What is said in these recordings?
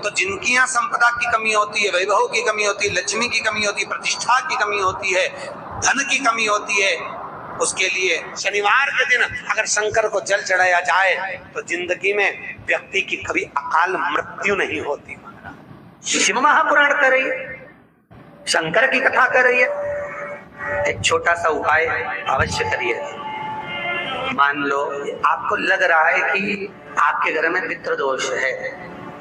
तो जिनकी यहाँ संपदा की कमी होती है, वैभव की कमी होती है, लक्ष्मी की कमी होती है, प्रतिष्ठा की कमी होती है, धन की कमी होती है, उसके लिए शनिवार के दिन अगर शंकर को जल चढ़ाया जाए तो जिंदगी में व्यक्ति की कभी अकाल मृत्यु नहीं होती। शिव महापुराण कर रही है, शंकर की कथा कर रही है। एक छोटा सा उपाय अवश्य करिए। मान लो आपको लग रहा है कि आपके घर में पितृदोष है,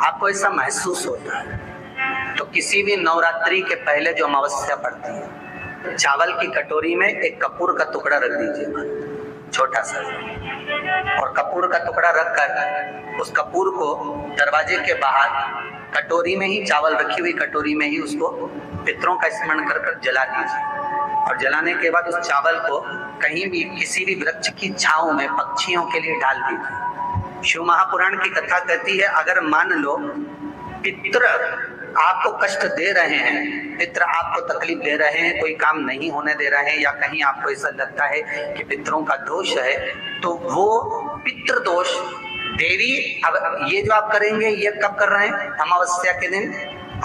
आपको ऐसा महसूस होता है, तो किसी भी नवरात्रि के पहले जो अमावस्या पड़ती है, चावल की कटोरी में एक कपूर का टुकड़ा रख दीजिए, छोटा सा, और कपूर का टुकड़ा रखकर उस कपूर को दरवाजे के बाहर कटोरी में ही, चावल रखी हुई कटोरी में ही उसको पितरों का स्मरण कर कर जला दीजिए। और जलाने के बाद उस चावल को कहीं भी किसी भी वृक्ष की छांव में पक्षियों के लिए डाल दीजिए। शिव महापुराण की कथा कहती है, अगर मान लो पितृ आपको कष्ट दे रहे हैं, पितृ आपको तकलीफ दे रहे हैं, कोई काम नहीं होने दे रहे हैं, या कहीं आपको ऐसा लगता है कि पितरों का दोष है, तो वो पितृ दोष देवी, अब ये जो आप करेंगे ये कब कर रहे हैं? अमावस्या के दिन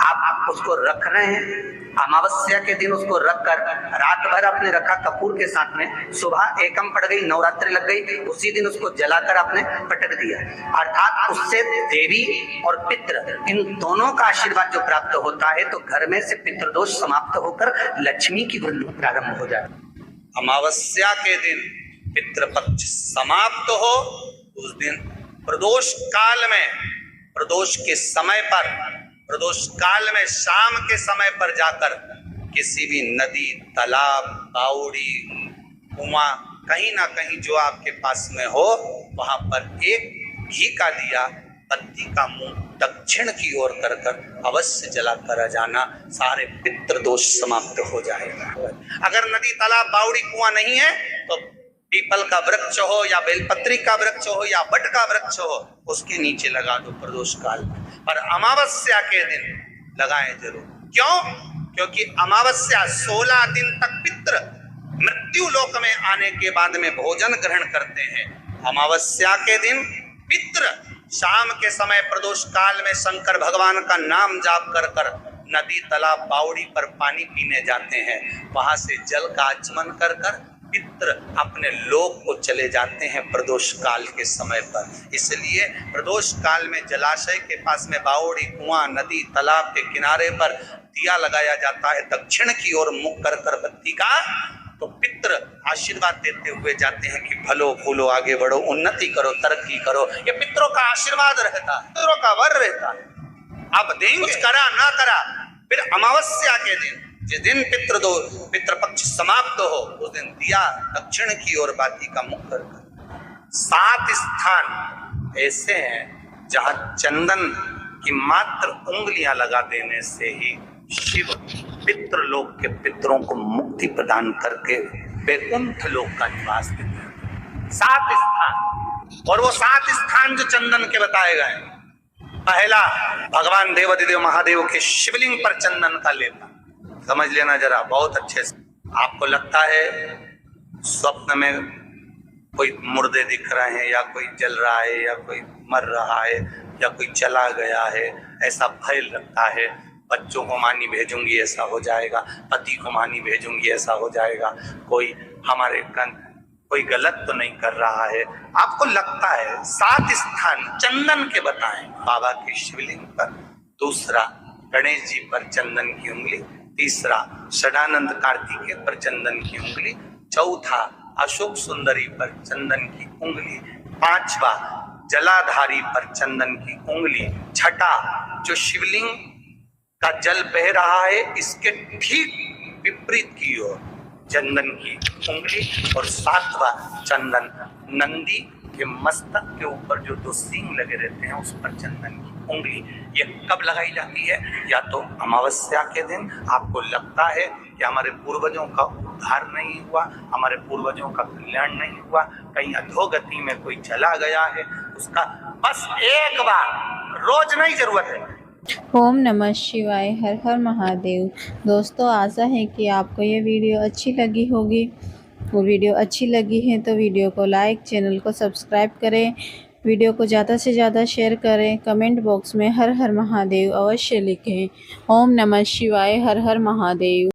आप उसको रख रहे हैं। अमावस्या के दिन उसको रखकर रात भर आपने रखा कपूर के साथ में, सुबह एकम पड़ गई, नवरात्रि लग गई, उसी दिन उसको जलाकर आपने पटक दिया। अर्थात उससे देवी और पितृ इन दोनों का आशीर्वाद जो प्राप्त होता है, तो घर में से पितृदोष समाप्त होकर लक्ष्मी की वृद्धि प्रारंभ हो जाए। अमावस्या के दिन पितृपक्ष समाप्त हो, उस दिन प्रदोष काल में, प्रदोष के समय पर, प्रदोष काल में शाम के समय पर जाकर किसी भी नदी, तालाब, बावड़ी, कुआं, कहीं ना कहीं जो आपके पास में हो, वहां पर एक घी का दिया, बत्ती का मुंह दक्षिण की ओर कर कर अवश्य जला कर जाना, सारे पितृ दोष समाप्त हो जाएगा। अगर नदी, तालाब, बावड़ी, कुआं नहीं है तो पीपल का वृक्ष हो या बेलपत्री का वृक्ष हो या बट का वृक्ष हो, उसके नीचे लगा दो प्रदोष काल में। पर अमावस्या के दिन लगाएं जरूर। क्यों? क्योंकि अमावस्या 16 दिन तक पितृ मृत्यु लोक में आने के बाद में भोजन ग्रहण करते हैं। अमावस्या के दिन पितृ शाम के समय प्रदोष काल में शंकर भगवान का नाम जाप कर कर नदी, तालाब, बावड़ी पर पानी पीने जाते हैं। वहां से जल का आचमन कर कर पितृ अपने लोक को चले जाते हैं प्रदोष काल के समय पर। इसलिए प्रदोष काल में जलाशय के पास में बावड़ी, कुआं, नदी, तालाब के किनारे पर दिया लगाया जाता है, दक्षिण की ओर मुख कर कर बत्ती का, तो पितृ आशीर्वाद देते हुए जाते हैं कि भलो फूलो, आगे बढ़ो, उन्नति करो, तरक्की करो। ये पितरों का आशीर्वाद रहता है, पितरों का वर रहता है। आप देंगे, कुछ करा ना करा, फिर अमावस्या के दिन जिस दिन पितृपक्ष समाप्त हो, उस दिन दिया दक्षिण की ओर बाती का मुख कर। 7 स्थान ऐसे हैं जहां चंदन की मात्र उंगलियां लगा देने से ही शिव पितृलोक के पितरों को मुक्ति प्रदान करके वैकुंठ लोक का निवास देते हैं। 7 स्थान, और वो 7 स्थान जो चंदन के बताए गए, पहला भगवान देवाधिदेव महादेव के शिवलिंग पर चंदन का लेपन, समझ लेना जरा बहुत अच्छे से। आपको लगता है स्वप्न में कोई मुर्दे दिख रहे हैं, या कोई जल रहा है, या कोई मर रहा है, या कोई चला गया है, ऐसा भय लगता है। बच्चों को मानी भेजूंगी ऐसा हो जाएगा, पति को मानी भेजूंगी ऐसा हो जाएगा, कोई हमारे कोई गलत तो नहीं कर रहा है, आपको लगता है। 7 स्थान चंदन के बताएं, बाबा के शिवलिंग पर, दूसरा गणेश जी पर चंदन की उंगली, तीसरा षडानंद कार्तिकेय पर चंदन की उंगली, चौथा अशोक सुंदरी पर चंदन की उंगली, पांचवा जलाधारी पर चंदन की उंगली, छठा जो शिवलिंग का जल बह रहा है इसके ठीक विपरीत की ओर चंदन की उंगली, और 7वां चंदन नंदी के मस्तक के ऊपर जो 2 सींग लगे रहते हैं उस पर चंदन की उंगली। ये कब लगाई जाती है? या तो अमावस्या के दिन आपको लगता है कि हमारे पूर्वजों का उद्धार नहीं हुआ, हमारे पूर्वजों का कल्याण नहीं हुआ, कहीं अधोगति में कोई चला गया है, उसका बस एक बार, रोज नहीं जरूरत है। ओम नमः शिवाय, हर हर महादेव। दोस्तों, आशा है कि आपको ये वीडियो अच्छी लगी होगी। वो वीडियो अच्छी लगी है तो वीडियो को लाइक, चैनल को सब्सक्राइब करें, वीडियो को ज़्यादा से ज़्यादा शेयर करें। कमेंट बॉक्स में हर हर महादेव अवश्य लिखें। ओम नमः शिवाय। हर हर महादेव।